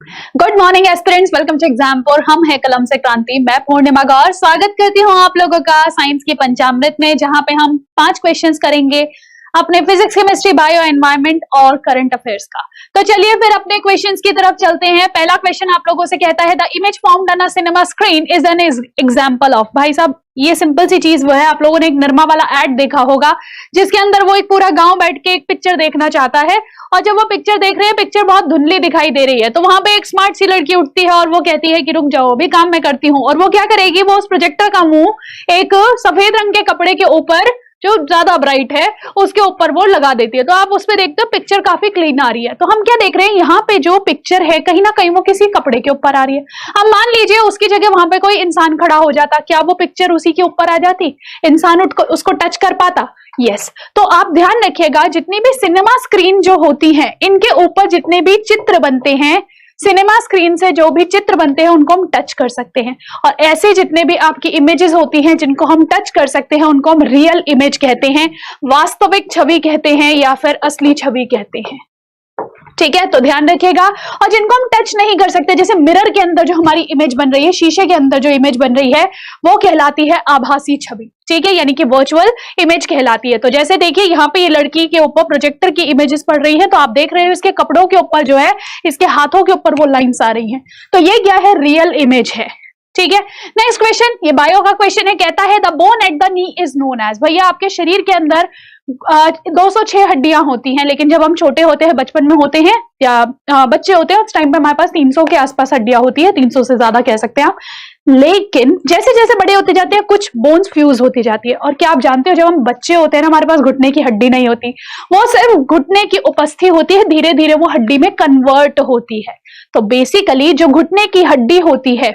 Good morning aspirants, welcome to एग्जाम4। हम है कलम से क्रांति। मैं पूर्णिमा गौर स्वागत करती हूँ आप लोगों का साइंस की पंचामृत में, जहां पे हम 5 क्वेश्चंस करेंगे अपने फिजिक्स, केमिस्ट्री, बायो, एनवायरमेंट और करंट अफेयर्स का। तो चलिए फिर अपने क्वेश्चंस की तरफ चलते हैं। पहला क्वेश्चन आप लोगों से कहता है, the image formed on a cinema screen is an example of. भाई साहब, ये सिंपल सी चीज वो है, आप लोगों ने एक निर्मा वाला एड देखा होगा जिसके अंदर वो एक पूरा गांव बैठ के एक पिक्चर देखना चाहता है, और जब वो पिक्चर देख रहे हैं, पिक्चर बहुत धुंधली दिखाई दे रही है, तो वहां पे एक स्मार्ट सी लड़की उठती है और वो कहती है कि रुक जाओ, अभी काम मैं करती हूँ। और वो क्या करेगी, वो उस प्रोजेक्टर का मुंह एक सफेद रंग के कपड़े के ऊपर जो ज्यादा ब्राइट है उसके ऊपर वो लगा देती है, तो आप उस पर देखते हो पिक्चर काफी क्लीन आ रही है। तो हम क्या देख रहे हैं, यहाँ पे जो पिक्चर है कहीं ना कहीं वो किसी कपड़े के ऊपर आ रही है। अब मान लीजिए उसकी जगह वहां पे कोई इंसान खड़ा हो जाता, क्या वो पिक्चर उसी के ऊपर आ जाती? इंसान उसको टच कर पाता? यस। तो आप ध्यान रखिएगा, जितनी भी सिनेमा स्क्रीन जो होती है, इनके ऊपर जितने भी चित्र बनते हैं, सिनेमा स्क्रीन से जो भी चित्र बनते हैं उनको हम टच कर सकते हैं, और ऐसे जितने भी आपकी इमेजेस होती हैं जिनको हम टच कर सकते हैं उनको हम रियल इमेज कहते हैं, वास्तविक छवि कहते हैं, या फिर असली छवि कहते हैं। ठीक है, तो ध्यान रखिएगा। और जिनको हम टच नहीं कर सकते, जैसे मिरर के अंदर जो हमारी इमेज बन रही है, शीशे के अंदर जो इमेज बन रही है, वो कहलाती है आभासी छवि। ठीक है, यानी कि वर्चुअल इमेज कहलाती है। तो जैसे देखिए यहाँ पे ये लड़की के ऊपर प्रोजेक्टर की इमेजेस पड़ रही है, तो आप देख रहे हो इसके कपड़ों के ऊपर जो है, इसके हाथों के ऊपर वो लाइंस आ रही हैं, तो ये क्या है, रियल इमेज है। ठीक है, नेक्स्ट क्वेश्चन, ये बायो का क्वेश्चन है, कहता है the bone at the knee is known as. भैया, आपके शरीर के अंदर 206 हड्डियां होती हैं, लेकिन जब हम छोटे होते हैं, बचपन में होते हैं या बच्चे होते हैं, उस टाइम पे हमारे पास 300 के आसपास हड्डियां होती है, 300 से ज्यादा कह सकते हैं आप। लेकिन जैसे जैसे बड़े होते जाते हैं, कुछ बोन्स फ्यूज होती जाती है। और क्या आप जानते हो, जब हम बच्चे होते हैं ना, हमारे पास घुटने की हड्डी नहीं होती, वो सिर्फ घुटने की उपस्थिति होती है, धीरे धीरे वो हड्डी में कन्वर्ट होती है। तो बेसिकली जो घुटने की हड्डी होती है,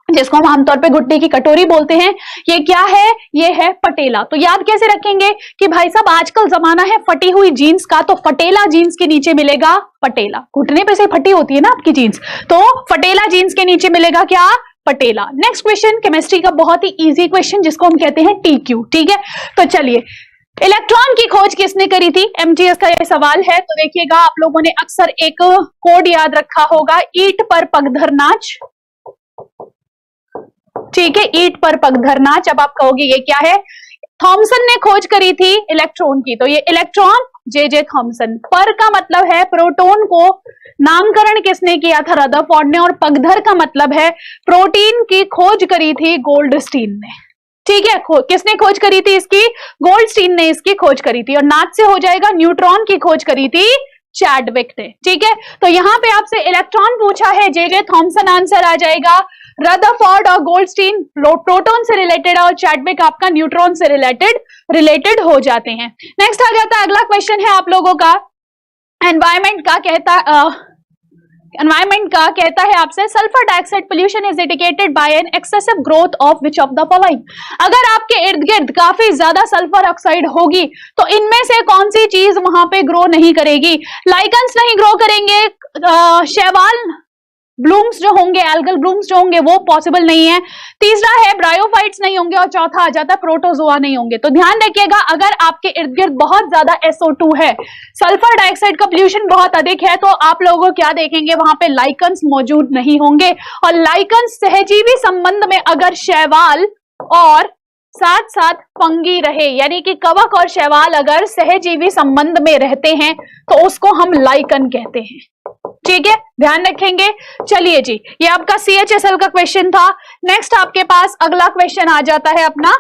जिसको हम आमतौर पे घुटने की कटोरी बोलते हैं, ये क्या है, ये है पटेला। तो याद कैसे रखेंगे कि भाई साहब आजकल जमाना है फटी हुई जीन्स का, तो फटेला जीन्स के नीचे मिलेगा पटेला। घुटने पे से फटी होती है ना आपकी जीन्स, तो फटेला जीन्स के नीचे मिलेगा क्या, पटेला। नेक्स्ट क्वेश्चन, केमिस्ट्री का बहुत ही इजी क्वेश्चन, जिसको हम कहते हैं TQ। ठीक है, तो चलिए, इलेक्ट्रॉन की खोज किसने करी थी? MTS का यह सवाल है। तो देखिएगा, आप लोगों ने अक्सर एक कोड याद रखा होगा, ईंट पर पगधर नाच। ठीक है, ईंट पर पगधर नाच। अब आप कहोगे ये क्या है? थॉमसन ने खोज करी थी इलेक्ट्रॉन की, तो ये इलेक्ट्रॉन J.J. थॉमसन। पर का मतलब है प्रोटॉन को नामकरण किसने किया था? रदरफोर्ड ने। और पगधर का मतलब है प्रोटीन की खोज करी थी गोल्डस्टीन ने। ठीक है, किसने खोज करी थी इसकी? गोल्डस्टीन ने इसकी खोज करी थी। और नाच से हो जाएगा, न्यूट्रॉन की खोज करी थी चैडविक ने। ठीक है, तो यहां पे आपसे इलेक्ट्रॉन पूछा है, J.J. थॉमसन आंसर आ जाएगा। रदरफोर्ड और गोल्डस्टीन प्रोटॉन से रिलेटेड है, और चैडविक आपका न्यूट्रॉन से रिलेटेड हो जाते हैं। नेक्स्ट आ जाता है, अगला क्वेश्चन है आप लोगों का एनवायरमेंट का। कहता है आपसे, sulphur dioxide pollution is indicated by an excessive growth of which of the following. अगर आपके इर्द गिर्द काफी ज्यादा सल्फर ऑक्साइड होगी, तो इनमें से कौन सी चीज वहां पे ग्रो नहीं करेगी? लाइकन्स नहीं ग्रो करेंगे, शैवाल ब्लूम्स जो होंगे, एल्गल ब्लूम्स जो होंगे, वो पॉसिबल नहीं है। तीसरा है ब्रायोफाइट्स नहीं होंगे, और चौथा आ जाता है प्रोटोजोआ नहीं होंगे। तो ध्यान रखिएगा, अगर आपके इर्द गिर्द बहुत ज्यादा SO2 है, सल्फर डाइऑक्साइड का पोल्यूशन बहुत अधिक है, तो आप लोगों को क्या देखेंगे, वहां पे लाइकन्स मौजूद नहीं होंगे। और लाइकन्स सहजीवी संबंध में अगर शैवाल और साथ साथ फंगी रहे, यानी कि कवक और शैवाल अगर सहजीवी संबंध में रहते हैं, तो उसको हम लाइकन कहते हैं। ठीक है, ध्यान रखेंगे। चलिए जी, ये आपका CHSL का क्वेश्चन था। नेक्स्ट आपके पास अगला क्वेश्चन आ जाता है अपना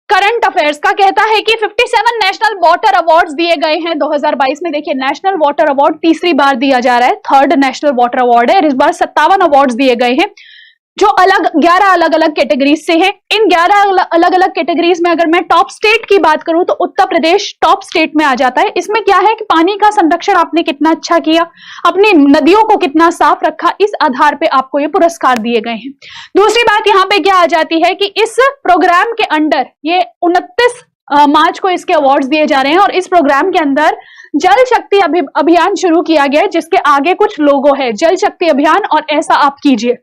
करंट अफेयर्स का। कहता है कि 57 नेशनल वाटर अवार्ड्स दिए गए हैं 2022 में। देखिए, नेशनल वाटर अवार्ड तीसरी बार दिया जा रहा है, 3rd नेशनल वाटर अवार्ड है। इस बार 57 अवार्ड्स दिए गए हैं, जो 11 अलग अलग कैटेगरीज से हैं। इन 11 अलग अलग कैटेगरीज में अगर मैं टॉप स्टेट की बात करूं, तो उत्तर प्रदेश टॉप स्टेट में आ जाता है। इसमें क्या है कि पानी का संरक्षण आपने कितना अच्छा किया, अपनी नदियों को कितना साफ रखा, इस आधार पे आपको ये पुरस्कार दिए गए हैं। दूसरी बात यहाँ पे क्या आ जाती है कि इस प्रोग्राम के अंडर ये 29 मार्च को इसके अवार्ड्स दिए जा रहे हैं, और इस प्रोग्राम के अंदर जल शक्ति अभियान शुरू किया गया है, जिसके आगे कुछ लोगो है, जल शक्ति अभियान और ऐसा आप कीजिए।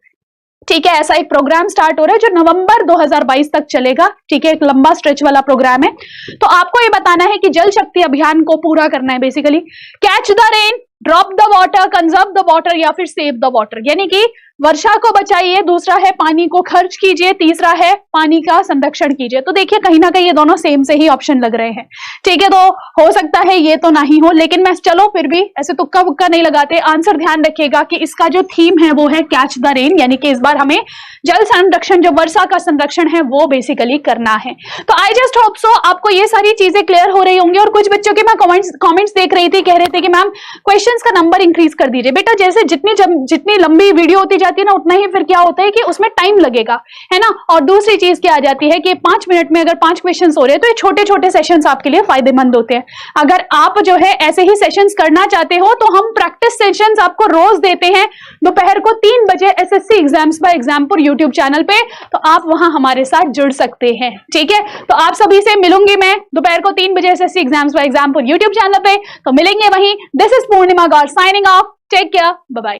ठीक है, ऐसा एक प्रोग्राम स्टार्ट हो रहा है जो नवंबर 2022 तक चलेगा। ठीक है, एक लंबा स्ट्रेच वाला प्रोग्राम है। तो आपको ये बताना है कि जल शक्ति अभियान को पूरा करना है। Basically catch the rain, drop the water, conserve the water या फिर सेव द वाटर, यानी कि वर्षा को बचाइए, दूसरा है पानी को खर्च कीजिए, तीसरा है पानी का संरक्षण कीजिए। तो देखिए कहीं ना कहीं ये दोनों सेम से ही ऑप्शन लग रहे हैं, ठीक है। तो हो सकता है ये तो नहीं हो, लेकिन मैं चलो फिर भी ऐसे तुक्का बुक्का नहीं लगाते, आंसर ध्यान रखिएगा कि इसका जो थीम है वो है कैच द रेन, यानी कि इस बार हमें जल संरक्षण, जो वर्षा का संरक्षण है वो बेसिकली करना है। तो आई जस्ट होप सो आपको ये सारी चीजें क्लियर हो रही होंगी। और कुछ बच्चों के मैं कमेंट्स देख रही थी, कह रहे थे कि मैम क्वेश्चंस का नंबर इंक्रीज कर दीजिए। बेटा जैसे जितनी लंबी वीडियो होती जाती है ना, उतना ही फिर क्या होता है कि उसमें टाइम लगेगा, है ना। और दूसरी चीज क्या आ जाती है कि 5 मिनट में अगर 5 क्वेश्चन हो रहे हैं तो ये छोटे छोटे सेशंस आपके लिए फायदेमंद होते हैं। अगर आप जो है ऐसे ही सेशंस करना चाहते हो तो हम प्रैक्टिस सेशंस आपको रोज देते हैं दोपहर को 3 बजे SSC exams by Exampur YouTube channel पे, तो आप वहां हमारे साथ जुड़ सकते हैं, ठीक है। तो आप सभी से मिलूंगी मैं दोपहर को 3 बजे SSC exams by Exampur YouTube channel पे, तो मिलेंगे वहीं। This is Purnima Gaur signing off, take care, bye bye.